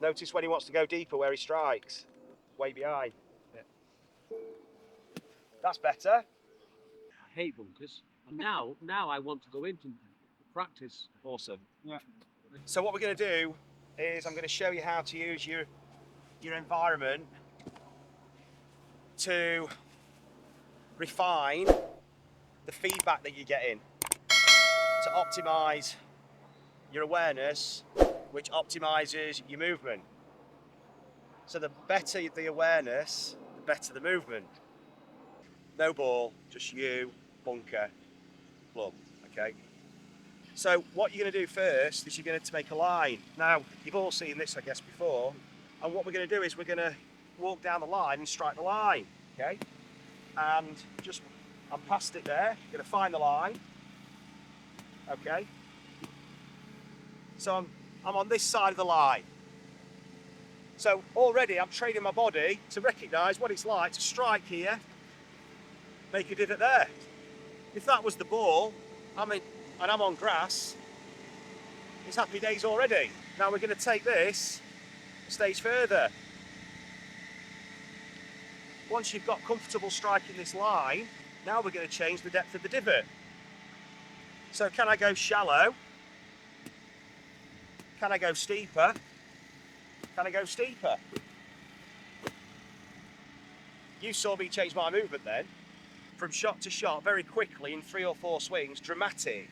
Notice when he wants to go deeper where he strikes. Way behind. Yeah. That's better. I hate bunkers. And now I want to go into practice. Awesome. Yeah. So what we're going to do is I'm going to show you how to use your environment to refine the feedback that you're getting, to optimize your awareness, which optimizes your movement. So the better the awareness, the better the movement. No ball, just you, bunker, club, okay? So what you're going to do first is you're going to make a line. Now, you've all seen this, I guess, before. And what we're going to do is we're going to walk down the line and strike the line, okay? And just, I'm past it there. You're going to find the line, okay? So I'm on this side of the line. So already I'm training my body to recognise what it's like to strike here, make a divot there. If that was the ball, and I'm on grass, it's happy days already. Now we're going to take this a stage further. Once you've got comfortable striking this line, now we're going to change the depth of the divot. So can I go shallow? Can I go steeper? Can I go steeper? You saw me change my movement then, from shot to shot, very quickly in 3 or 4 swings, dramatic.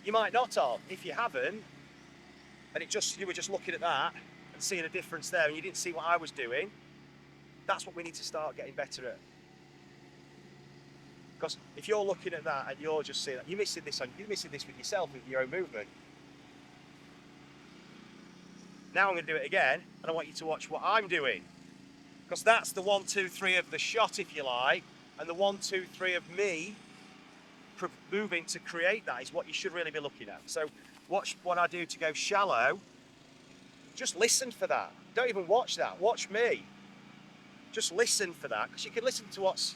You might not have. If you haven't, and you were just looking at that and seeing a difference there, and you didn't see what I was doing, that's what we need to start getting better at. Because if you're looking at that and you're just seeing that, you're missing this with yourself, with your own movement. Now I'm going to do it again, and I want you to watch what I'm doing. Because that's the 1, 2, 3 of the shot, if you like, and the 1, 2, 3 of me moving to create that is what you should really be looking at. So watch what I do to go shallow. Just listen for that. Don't even watch that. Watch me. Just listen for that, because you can listen to what's,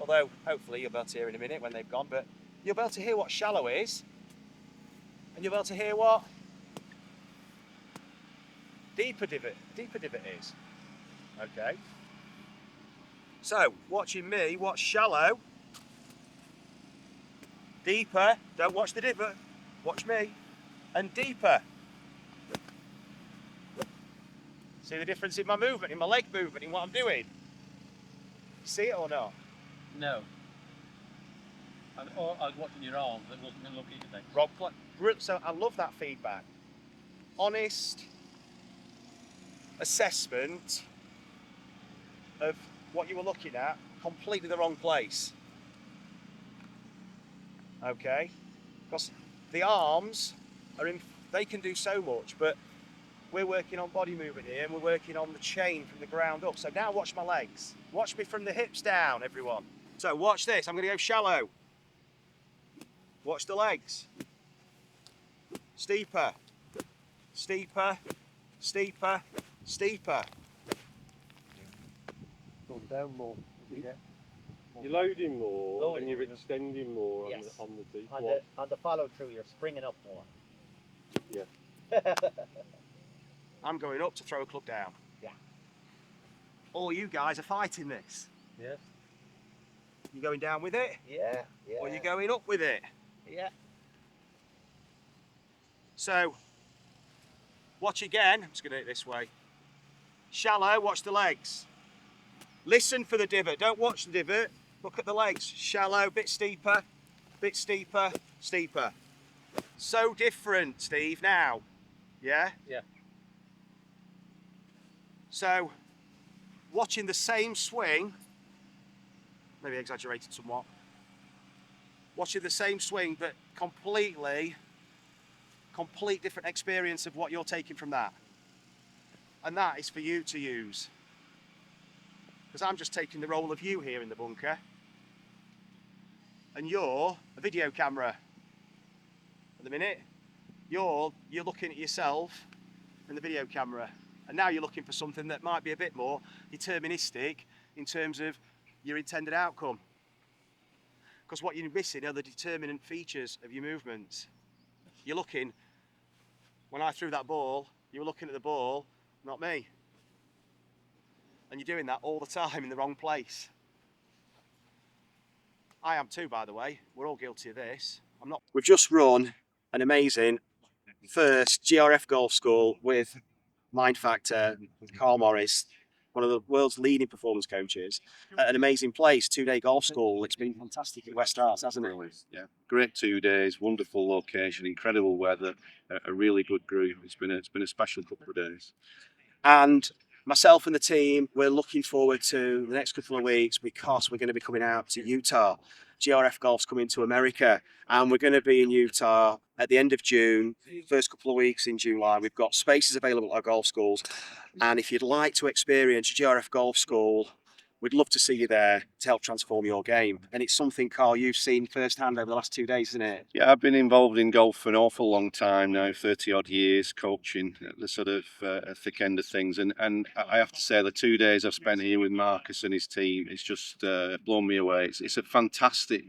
although hopefully you'll be able to hear in a minute when they've gone, but you'll be able to hear what shallow is, and you'll be able to hear what deeper divot is. Okay. So watching me, watch shallow, deeper. Don't watch the divot. Watch me, and deeper. See the difference in my movement, in my leg movement, in what I'm doing? See it or not? No. I was watching your arms, it wasn't going to look easy. Rob, so I love that feedback. Honest assessment of what you were looking at, completely the wrong place. Okay? Because the arms they can do so much, but we're working on body movement here, and we're working on the chain from the ground up. So now watch my legs. Watch me from the hips down, everyone. So watch this, I'm going to go shallow. Watch the legs. Steeper, steeper, steeper, steeper. Going down more. Yeah. You're loading more Loading, and you're yeah. extending more Yes. on the deep On one. the, on the follow through, you're springing up more. Yeah. I'm going up to throw a club down. Yeah. All you guys are fighting this. Yes. You going down with it, Yeah. Yeah. or you going up with it? Yeah. So, watch again. I'm just going to do it this way. Shallow, watch the legs. Listen for the divot. Don't watch the divot. Look at the legs. Shallow, bit steeper, steeper. So different, Steve, now. Yeah? Yeah. So, watching the same swing, maybe exaggerated somewhat, watching the same swing, but complete different experience of what you're taking from that. And that is for you to use. Because I'm just taking the role of you here in the bunker. And you're a video camera. At the minute, you're looking at yourself in the video camera. And now you're looking for something that might be a bit more deterministic in terms of your intended outcome. Because what you're missing are the determinant features of your movements. You're looking, when I threw that ball, You were looking at the ball, not me. And you're doing that all the time in the wrong place. I am too, by the way. We're all guilty of this. I'm not. We've just run an amazing first GRF golf school with Mind Factor, Carl Morris, one of the world's leading performance coaches, at an amazing place, 2-day golf school. It's been fantastic at West Arts, hasn't it? Yeah, great 2 days, wonderful location, incredible weather, a really good group. It's been a special couple of days. And myself and the team, we're looking forward to the next couple of weeks because we're going to be coming out to Utah. GRF Golf's coming to America, and we're going to be in Utah at the end of June, first couple of weeks in July. We've got spaces available at our golf schools, and if you'd like to experience a GRF golf school, we'd love to see you there to help transform your game. And it's something, Carl, you've seen firsthand over the last 2 days, isn't it? Yeah, I've been involved in golf for an awful long time now, 30 odd years, coaching at the sort of thick end of things. And I have to say, the 2 days I've spent here with Marcus and his team, it's just blown me away. It's a fantastic,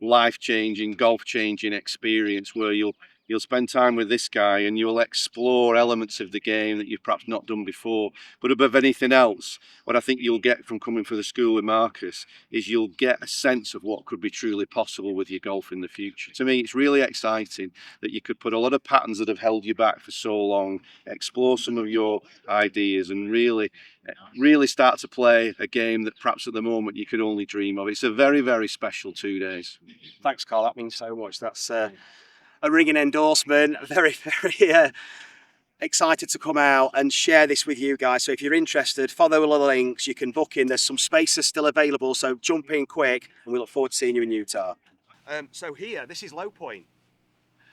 life-changing, golf-changing experience where you'll spend time with this guy and you'll explore elements of the game that you've perhaps not done before. But above anything else, what I think you'll get from coming for the school with Marcus is you'll get a sense of what could be truly possible with your golf in the future. To me, it's really exciting that you could put a lot of patterns that have held you back for so long, explore some of your ideas and really start to play a game that perhaps at the moment you could only dream of. It's a very, very special 2 days. Thanks, Carl. That means so much. That's a ringing endorsement. Very, very excited to come out and share this with you guys. So if you're interested, follow all the links. You can book in. There's some spaces still available, so jump in quick, and we look forward to seeing you in Utah. So here, this is low point.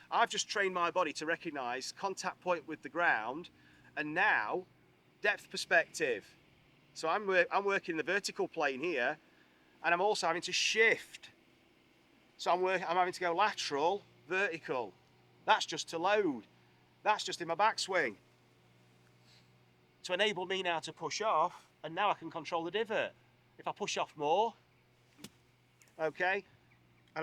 I've just trained my body to recognise contact point with the ground, and now depth perspective. So I'm working the vertical plane here, and I'm also having to shift. So I'm having to go lateral, vertical. That's just to load. That's just in my backswing. To enable me now to push off, and now I can control the divot. If I push off more, okay, if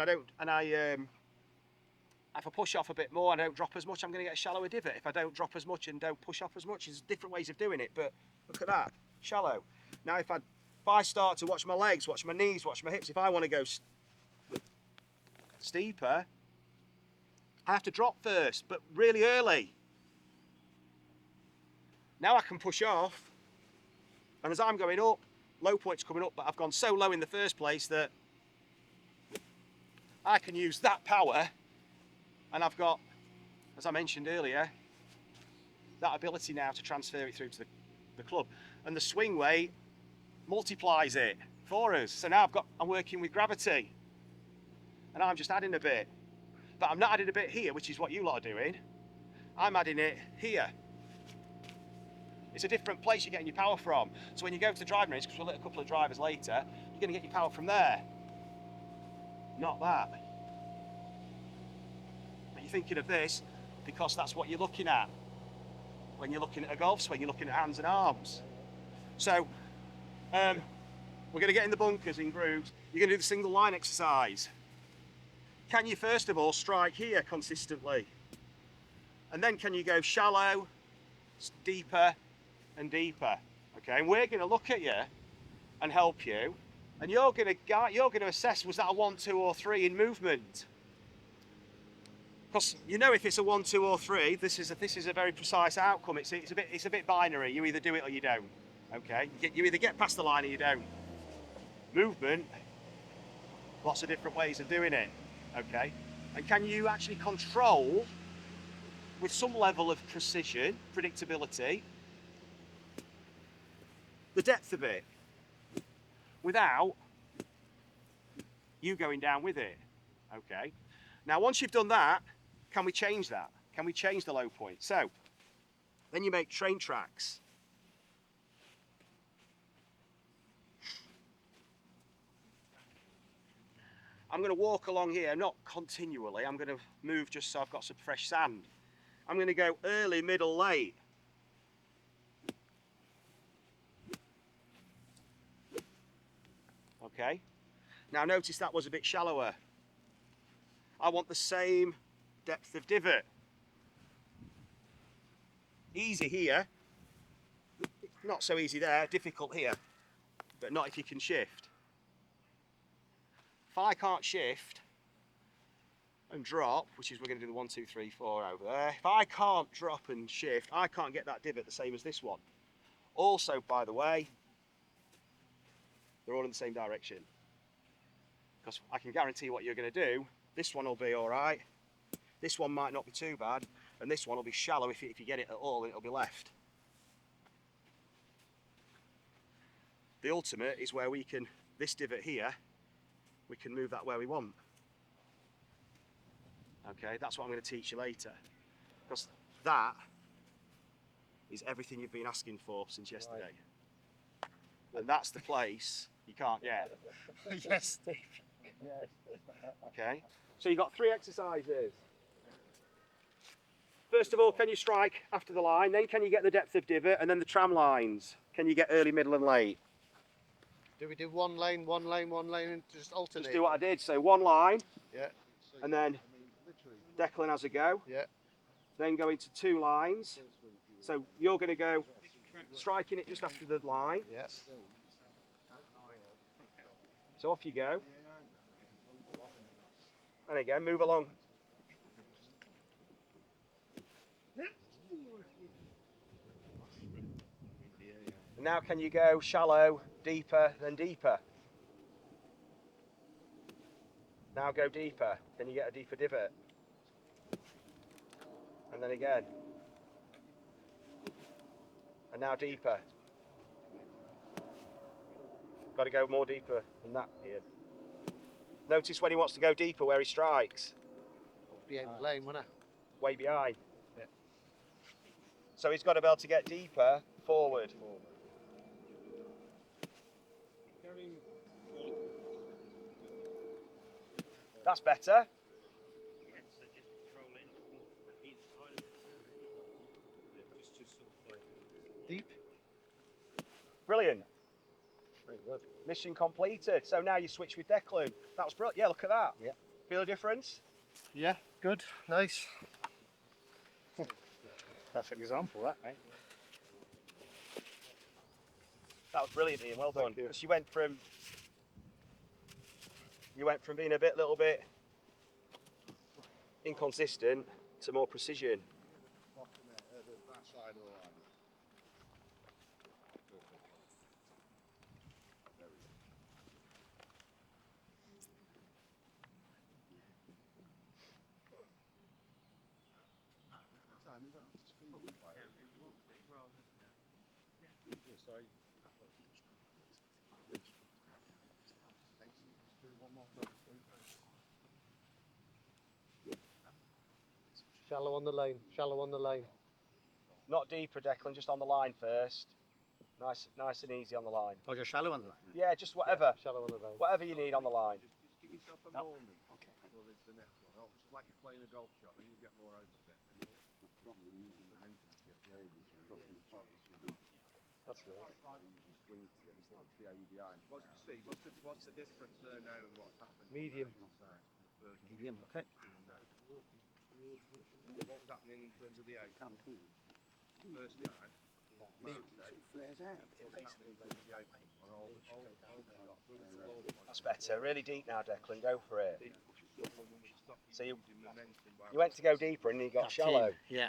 I push off a bit more and I don't drop as much, I'm going to get a shallower divot. If I don't drop as much and don't push off as much, there's different ways of doing it, but look at that, shallow. Now if I start to watch my legs, watch my knees, watch my hips, if I want to go steeper, I have to drop first, but really early. Now I can push off, and as I'm going up, low point's coming up, but I've gone so low in the first place that I can use that power, and I've got, as I mentioned earlier, that ability now to transfer it through to the club. And the swing weight multiplies it for us. So now I'm working with gravity, and I'm just adding a bit. But I'm not adding a bit here, which is what you lot are doing. I'm adding it here. It's a different place you're getting your power from. So when you go to the driving range, because we'll hit a couple of drivers later, you're going to get your power from there. Not that. But you're thinking of this because that's what you're looking at. When you're looking at a golf swing, you're looking at hands and arms. So we're going to get in the bunkers in groups. You're going to do the single line exercise. Can you first of all strike here consistently? And then can you go shallow, deeper and deeper? Okay, and we're going to look at you and help you, and you're going to assess, was that a 1, 2 or 3 in movement? Because you know if it's a 1, 2 or 3, this is a very precise outcome. It's a bit binary. You either do it or you don't. Okay, you either get past the line or you don't. Movement, lots of different ways of doing it. Okay, and can you actually control with some level of precision, predictability, the depth of it without you going down with it? Okay, now once you've done that, can we change that? Can we change the low point? So then you make train tracks. I'm going to walk along here, not continually. I'm going to move just so I've got some fresh sand. I'm going to go early, middle, late. Okay. Now notice that was a bit shallower. I want the same depth of divot. Easy here, not so easy there, difficult here, but not if you can shift. If I can't shift and drop, which is we're going to do the 1, 2, 3, 4 over there, if I can't drop and shift, I can't get that divot the same as this one. Also, by the way, they're all in the same direction. Because I can guarantee what you're going to do, this one will be all right, this one might not be too bad, and this one will be shallow if you get it at all, and it'll be left. The ultimate is where we can, this divot here, we can move that where we want. Okay, that's what I'm going to teach you later. Because that is everything you've been asking for since yesterday. Right. And that's the place you can't get. Yes, Steve. Yes. Okay, so you've got 3 exercises. First of all, can you strike after the line? Then can you get the depth of divot? And then the tram lines. Can you get early, middle and late? Do we do one lane, and just alternate? Just do what I did. So 1 line. Yeah. And then Declan has a go. Yeah. Then go into 2 lines. So you're going to go striking it just after the line. Yes. So off you go. And again, move along. And now can you go shallow, deeper, then deeper? Now go deeper. Can you get a deeper divot? And then again. And now deeper. Got to go more deeper than that here. Notice when he wants to go deeper where he strikes. Behind the lane, won't I? Way behind. Yeah. So he's got to be able to get deeper forward. That's better. Deep. Brilliant. Very good. Mission completed. So now you switch with Declan. That was brilliant. Yeah, look at that. Yeah. Feel a difference? Yeah, good, nice. Perfect example, that, mate. That was brilliant, Ian. Well done. Because you went from being a little bit inconsistent to more precision. Shallow on the lane, shallow on the lane. Not deeper, Declan, just on the line first. Nice and easy on the line. Oh, just shallow on the line? Yeah, just whatever. Yeah, shallow on the lane. Whatever you need on the line. Just give yourself a moment. Okay. For the next one. Oh, it's like you're playing a golf shot and you get more out of it. That's good. What's the difference there now and what's happened? Medium. Medium, okay. What was happening in terms of the outcome? First time. Flares out. That's better. Really deep now, Declan. Go for it. So you went to go deeper and you got shallow. Yeah.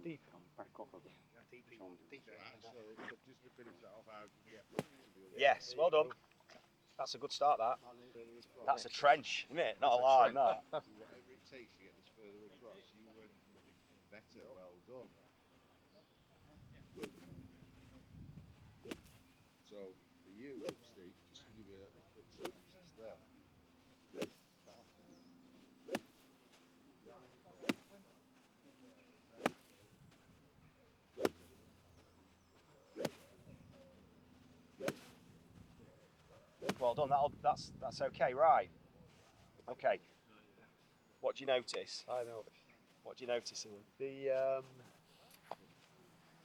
Deep. Yes, well done. That's a good start, that. That's a trench, isn't it? Not a line, that. Whatever it takes to get this further across, you went better, well done. So, for you, Steve, just to give you a quick synopsis there. Well done. That's okay, right? Okay. What do you notice? I know. What do you notice, Ian?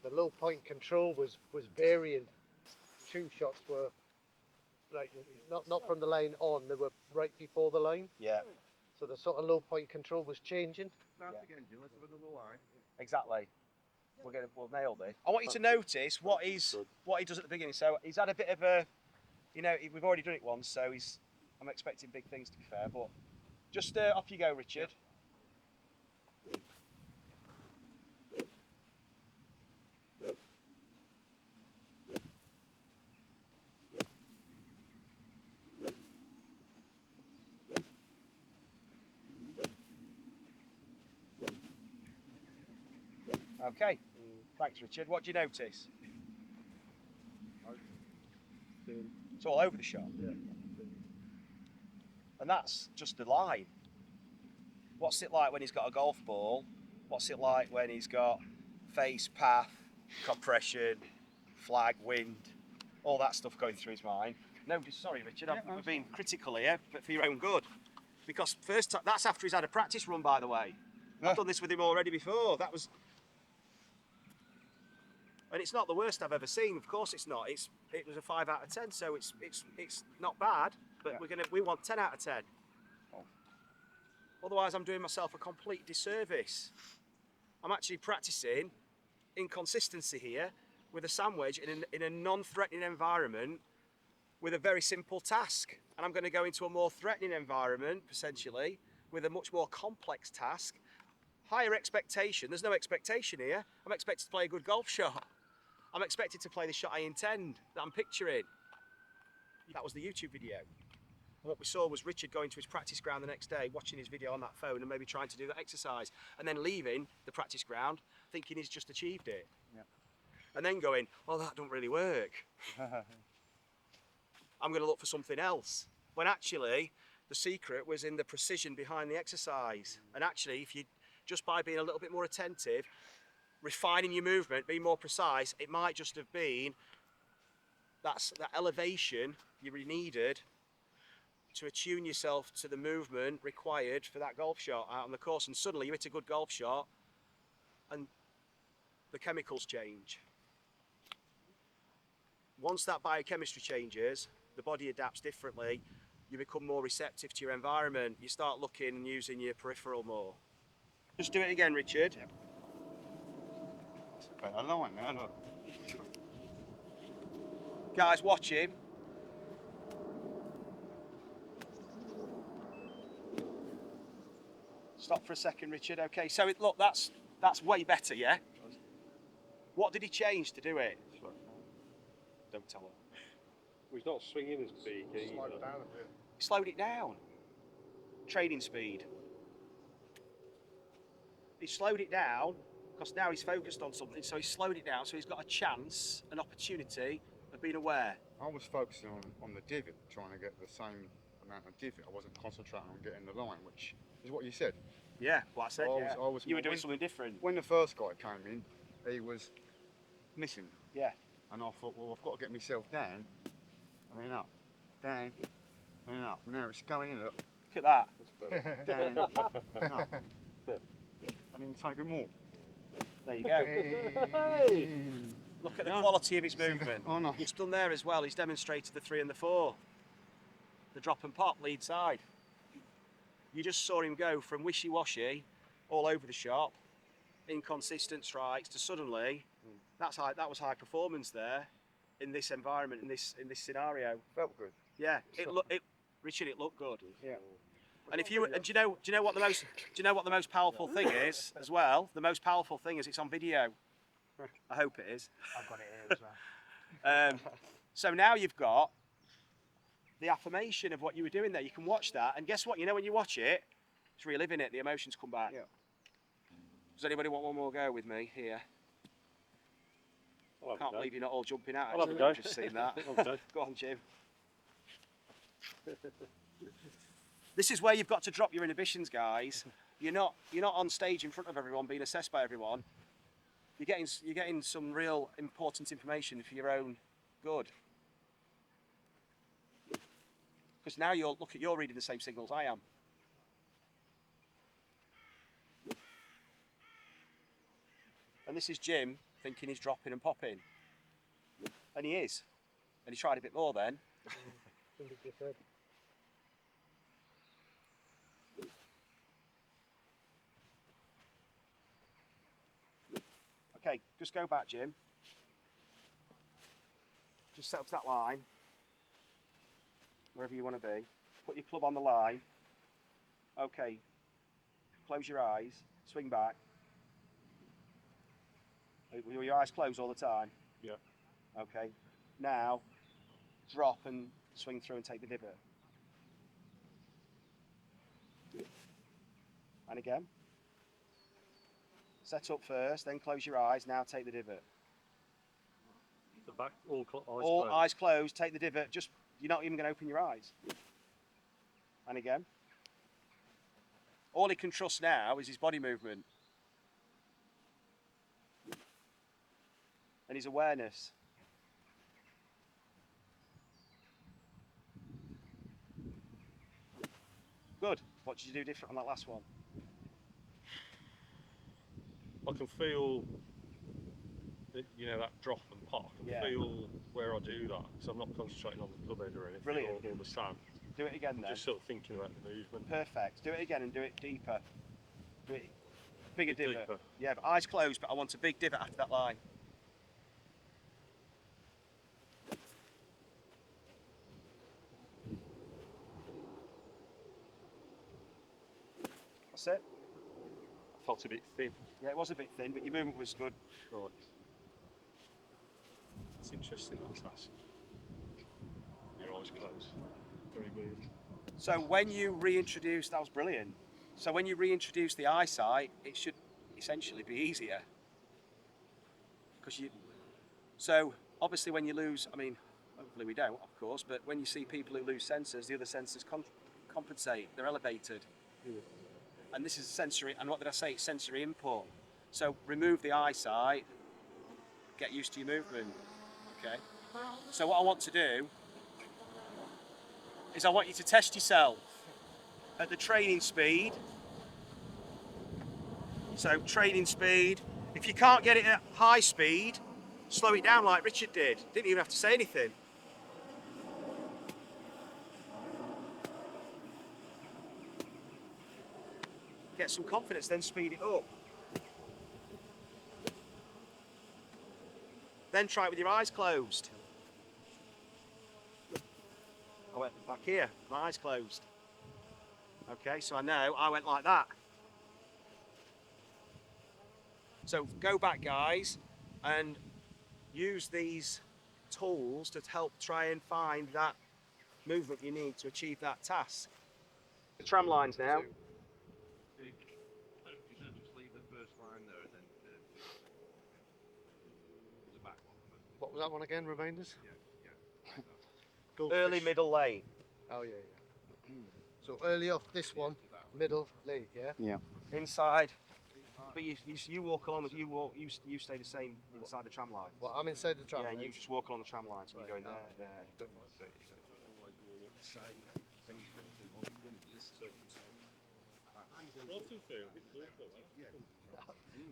The low point control was varying. 2 shots were like not from the lane on, they were right before the line. Yeah. So the sort of low point control was changing. Start again, Jim. Let's have another line. Exactly. We'll nail this. I want you to notice what he does at the beginning. So he's had a bit of a, you know, we've already done it once, so I'm expecting big things to be fair. But just off you go, Richard. Okay. Thanks, Richard. What do you notice? It's all over the shop. Yeah. And that's just the line. What's it like when he's got a golf ball? What's it like when he's got face, path, compression, flag, wind, all that stuff going through his mind? No, sorry, Richard, we're being critical here, but for your own good. Because that's after he's had a practice run, by the way. I've done this with him already before. And it's not the worst I've ever seen. Of course, it's not. It was a 5 out of 10, so it's not bad. But we want 10 out of 10. Oh. Otherwise, I'm doing myself a complete disservice. I'm actually practicing inconsistency here with a sandwich in a non-threatening environment with a very simple task. And I'm going to go into a more threatening environment, potentially, with a much more complex task. Higher expectation. There's no expectation here. I'm expected to play a good golf shot. I'm expected to play the shot I intend, that I'm picturing. That was the YouTube video. And what we saw was Richard going to his practice ground the next day, watching his video on that phone and maybe trying to do that exercise, and then leaving the practice ground thinking he's just achieved it. Yeah. And then going, well, that don't really work. I'm going to look for something else. When actually, the secret was in the precision behind the exercise. And actually, if you just by being a little bit more attentive, refining your movement, being more precise, it might just have been that elevation you really needed to attune yourself to the movement required for that golf shot out on the course. And suddenly you hit a good golf shot and the chemicals change. Once that biochemistry changes, the body adapts differently, you become more receptive to your environment, you start looking and using your peripheral more. Just do it again, Richard. Yep. I know it now. Guys, watch him. Stop for a second, Richard. Okay, so look, that's way better, yeah? What did he change to do it? Don't tell him. Well, he's not swinging as big either. Slow it down a bit. He slowed it down. Training speed. He slowed it down because now he's focused on something, so he slowed it down so he's got a chance, an opportunity of being aware. I was focusing on the divot, trying to get the same amount of divot. I wasn't concentrating on getting the line, which is what you said. Yeah, what I said, you were doing when, something different. When the first guy came in, he was missing. Yeah. And I thought, well, I've got to get myself down, and then up, down, and then up. Now it's going in, look, Look at that. down, up, and then take it more. There you go. Look at the quality of his movement. Oh, no. He's done there as well. He's demonstrated the 3 and the 4. The drop and pop, lead side. You just saw him go from wishy-washy, all over the shop, inconsistent strikes, to suddenly, that was high performance there, in this environment, in this scenario. Felt good. Yeah, Richard, it looked good. Yeah. And do you know what the most powerful thing is as well? The most powerful thing is it's on video. I hope it is. I've got it here as well. So now you've got the affirmation of what you were doing there. You can watch that, and guess what? You know when you watch it, it's reliving it. The emotions come back. Yeah. Does anybody want one more go with me here? I'll have a Can't go. believe you're not all jumping out. I'll have a actually. go. I've just seen that. Okay. Go on, Jim. This is where you've got to drop your inhibitions, guys. You're not on stage in front of everyone, being assessed by everyone. You're getting some real important information for your own good. Because now you're reading the same signals I am. And this is Jim thinking he's dropping and popping. And he is. And he tried a bit more then. Okay, just go back, Jim. Just set up to that line, wherever you want to be. Put your club on the line. Okay, close your eyes, swing back. With your eyes closed all the time? Yeah. Okay, now drop and swing through and take the divot. And again. Set up first, then close your eyes, now take the divot. The back, all eyes All closed. eyes closed, take the divot, just, you're not even going to open your eyes. And again. All he can trust now is his body movement. And his awareness. Good. What did you do different on that last one? I can feel, you know, that drop and pop. I can Yeah. feel where I do that, because I'm not concentrating on the club head or anything. Brilliant. Or the sand. Do it again I'm then. just sort of thinking about the movement. Perfect. Do it again and do it deeper. Do it bigger Bit divot. deeper. Yeah, but eyes closed, but I want a big divot after that line. That's it. I felt a bit thin. Yeah, it was a bit thin, but your movement was good. Right. It's interesting, that task. Your eyes closed. Very weird. So when you reintroduce, that was brilliant. So when you reintroduce the eyesight, it should essentially be easier. So obviously when you lose, I mean, hopefully we don't, of course, but when you see people who lose sensors, the other sensors compensate, they're elevated. And this is sensory, and what did I say? It's sensory input. So remove the eyesight, get used to your movement, okay? So what I want to do is I want you to test yourself at the training speed. So training speed, if you can't get it at high speed, slow it down like Richard did. Didn't even have to say anything. Get some confidence, then speed it up. Then try it with your eyes closed. I went back here, my eyes closed. Okay, so I know I went like that. So go back, guys, and use these tools to help try and find that movement you need to achieve that task. The tram lines now. Just leave the first line there and then the back one. What was that one again? Reminders? Early, middle, late. Oh yeah, yeah. So early off this one, middle, late, yeah. Yeah. Inside. But you walk along. You stay the same inside the tram line. Well, I'm inside the tram. Yeah, and you just walk along the tram line. So you're going there.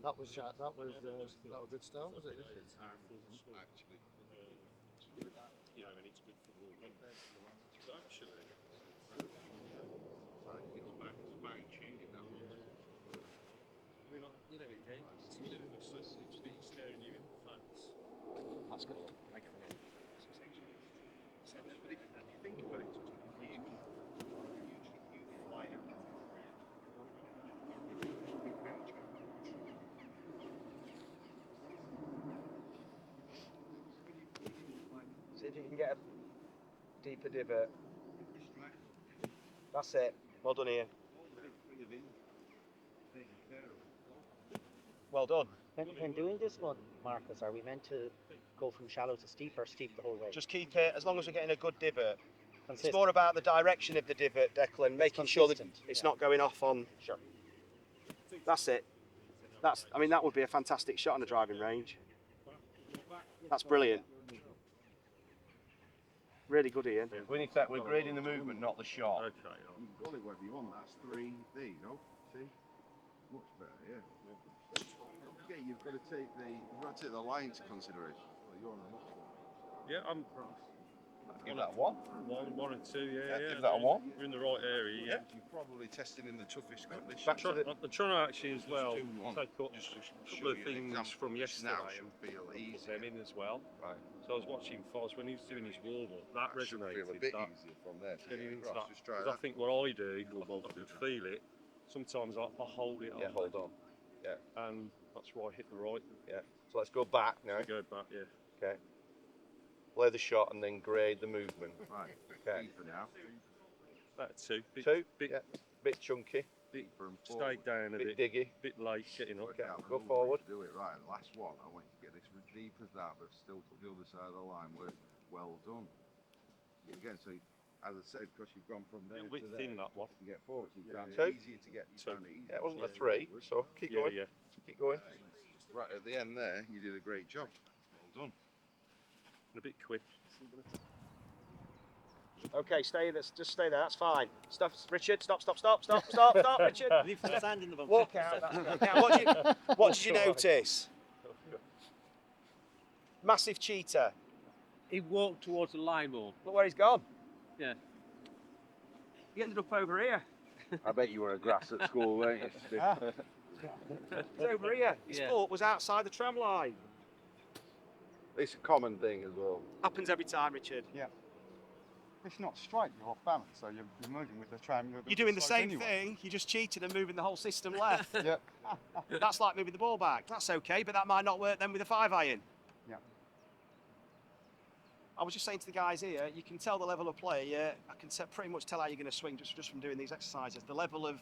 That was a good start, was it? Actually, You know, and it's good for all. Actually, it's fine tuning that one. I mean, you know, it's staring you in the face. That's good. Thank you. But if you think about it, you fly out. See if you can get a deeper divot. That's it. Well done, Ian. Well done. When doing this one, Marcus, are we meant to go from shallow to steep or steep the whole way? Just keep it, as long as we're getting a good divot. Consistent. It's more about the direction of the divot, Declan, making sure that consistent, it's yeah. not going off on. Sure. That's it. I mean, that would be a fantastic shot on the driving range. That's brilliant. Really good, Ian. In fact, we're grading the movement, not the shot. Okay. You can call it whatever you want, that's 3D, no? See? Much better, yeah. Okay, you've got to take the line into consideration. Well, you're on the muscle. Yeah, I'm. Give that a 1. One and two, yeah. Give that a 1. You're in the right area, yeah. You're probably testing in the toughest conditions. I'm trying to actually as well Just do one, take up just to a show couple of you an things example, from which yesterday now and should feel put easier. them in as well. Right. So I was watching Foz when he was doing his warm up. That Should resonated. feel a bit that easier from there to getting get into across. that. Just try 'Cause I that. think what I do, I can feel it. Sometimes I hold it. Yeah, hold on. Yeah. And that's why I hit the right. Yeah. So let's go back now. Go back, yeah. Okay. Play the shot and then grade the movement. Right. Okay. Deeper now. About two. Two. Bit, Yeah. Bit chunky. Deeper and stay forward. down a Bit bit. diggy. Bit late getting up. Okay. Now, Go the way forward. to do it right. The last one, I want you to get this as deep as that, but still to the other side of the line. Work. Well done. Again, so as I said, because you've gone from there A bit to there, thin that one. you can get forward. So you found Two. it easier to get. You Two. found it easier Yeah, it wasn't to a get 3, forward. so keep Yeah, going. yeah. Keep going. Right at the end there, you did a great job. Well done. And a bit quick. Okay, stay there. Just stay there. That's fine. Stop, Richard. Stop, Richard. Leave some sand in the bunker. Walk out. That's good. Now, what did you notice? Massive cheater. He walked towards the line more. Look where he's gone. Yeah. He ended up over here. I bet you were a grass at school, weren't you? He's over here. His Yeah. foot was outside the tram line. It's a common thing as well. Happens every time, Richard. It's not straight, you're off balance, so you're moving with the tram. You're doing the same thing. You just cheated and moving the whole system left. Yeah. That's like moving the ball back. That's okay, but that might not work then with a 5-iron. Yeah. I was just saying to the guys here, you can tell the level of play. I can pretty much tell how you're going to swing just from doing these exercises. The level of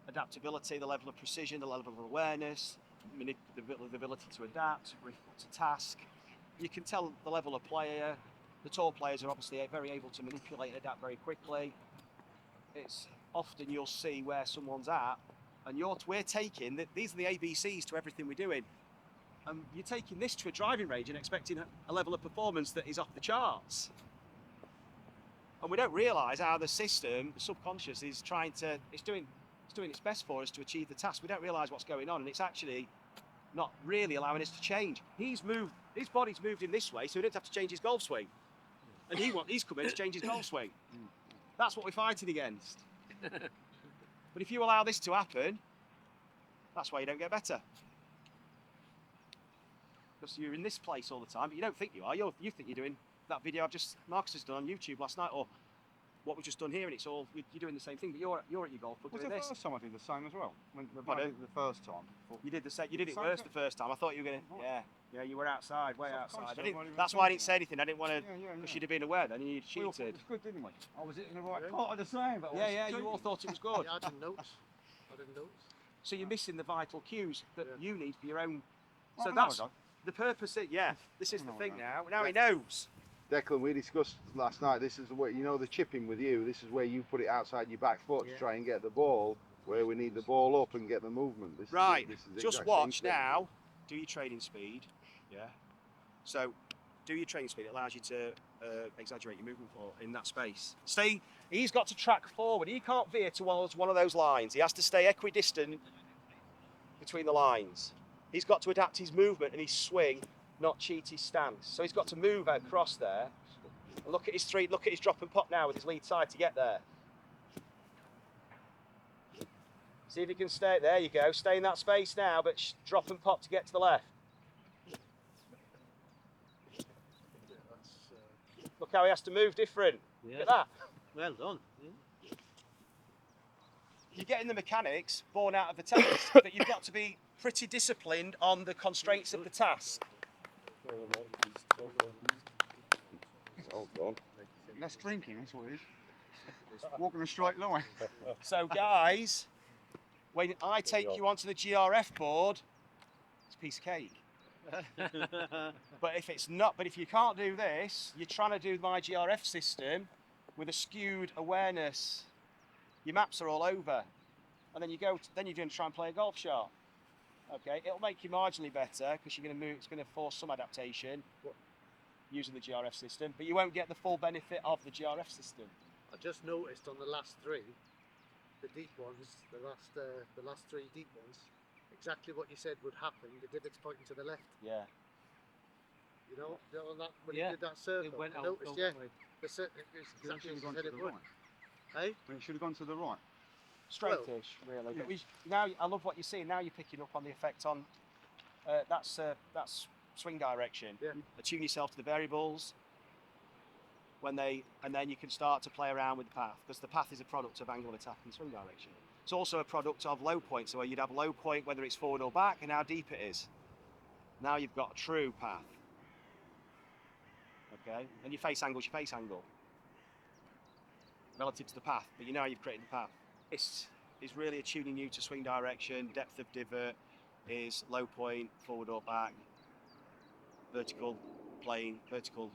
adaptability, the level of precision, the level of awareness, the ability to adapt, to task. You can tell the level of player. The tall players are obviously very able to manipulate and adapt very quickly. It's often you'll see where someone's at, and we're taking these are the ABCs to everything we're doing. You're taking this to a driving range and expecting a level of performance that is off the charts. And we don't realise how the system, the subconscious, is doing its best for us to achieve the task. We don't realise what's going on, and it's actually not really allowing us to change. His body's moved in this way, so he doesn't have to change his golf swing. And he's come in to change his golf swing. That's what we're fighting against. But if you allow this to happen, that's why you don't get better. Because you're in this place all the time, but you don't think you are. You think you're doing that video Marcus has done on YouTube last night, or what we've just done here, and it's all you're doing the same thing. But you're at your golf club Was doing the this. first time I did the same as well? When I Pardon? did it the first time. You did the same. You did it Same worse thing. the first time. I thought you were gonna. Right. Yeah. You were outside, way So outside. conscious, I didn't, wasn't even that's why I didn't thinking. say anything. I didn't want to, Yeah. because you'd have been aware then, and you'd We all thought cheated. it was good, didn't we? I was hitting the right part of the same, but Yeah. You all thought it was good. Yeah, I didn't notice. So you're missing the vital cues that you need for your own. Well, So I know that's I don't. the purpose. This is I the know thing I now. Now he knows. Declan, we discussed last night, this is the way, the chipping with you, this is where you put it outside your back foot to try and get the ball, where we need the ball up and get the movement. This Right. Is the Just exact watch same thing. now. Do your training speed. Yeah. So, do your training speed. It allows you to exaggerate your movement in that space. He's got to track forward. He can't veer towards one of those lines. He has to stay equidistant between the lines. He's got to adapt his movement and his swing, not cheat his stance. So he's got to move across there. And look at his drop and pop now with his lead side to get there. See if he can stay. There you go. Stay in that space now, but drop and pop to get to the left. Look how he has to move different. Look at that. Well done. You're getting the mechanics born out of the task, but you've got to be pretty disciplined on the constraints of the task. Oh, God. Less drinking, that's what it is. Walking a straight line. So guys, when I take you onto the GRF board, it's a piece of cake. But if you can't do this, you're trying to do my GRF system with a skewed awareness. Your maps are all over, and then you're going to try and play a golf shot. Okay, it'll make you marginally better because you're going to move. It's going to force some adaptation using the GRF system, but you won't get the full benefit of the GRF system. I just noticed on the last three, the deep ones, the last three deep ones, exactly what you said would happen. The divot's pointing to the left. Yeah. On that when Yeah, you did that circle. It went I out noticed, that way. It's exactly should as have you gone said to it the would. right. Hey? When it should have gone to the right. Straightish, really. But now I love what you're seeing. Now you're picking up on the effect on that's swing direction. Yeah. Attune yourself to the variables and then you can start to play around with the path, because the path is a product of angle of attack and swing direction. It's also a product of low point, so where you'd have low point whether it's forward or back and how deep it is. Now you've got a true path. Okay, and your face angle is your face angle relative to the path, but you know you've created the path. It's really attuning you to swing direction, depth of divot is low point, forward or back, vertical plane, vertical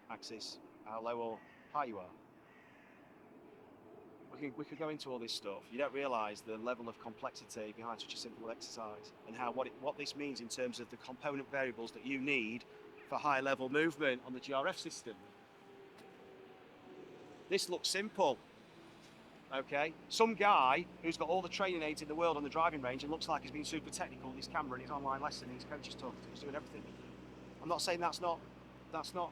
axis, how low or high you are. We could go into all this stuff. You don't realise the level of complexity behind such a simple exercise, and what this means in terms of the component variables that you need for high level movement on the GRF system. This looks simple. Okay, some guy who's got all the training aids in the world on the driving range and looks like he's been super technical with his camera and his online lesson and his coach is talking to him, he's doing everything. I'm not saying that's not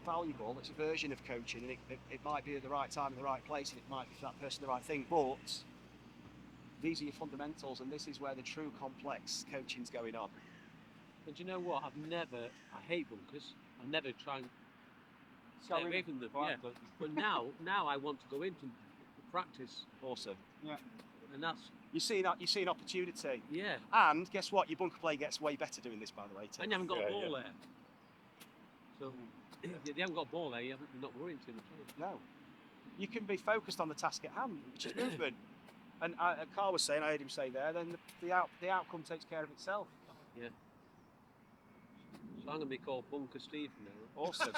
valuable. It's a version of coaching, and it might be at the right time in the right place, and it might be for that person the right thing, but these are your fundamentals, and this is where the true complex coaching's going on. And do you know what? I hate bunkers. I never try and stay away from them. Yeah. But now I want to go into practice. Awesome. Yeah. And that's, You see an opportunity. yeah. And guess what? Your bunker play gets way better doing this, by the way, Tim. And you haven't got a ball there. So if you haven't got a ball there, you're not worrying too much. No. You can be focused on the task at hand, which is movement. And Carl was saying, I heard him say there, then the outcome takes care of itself. Yeah. So I'm going to be called Bunker Steve now. Awesome.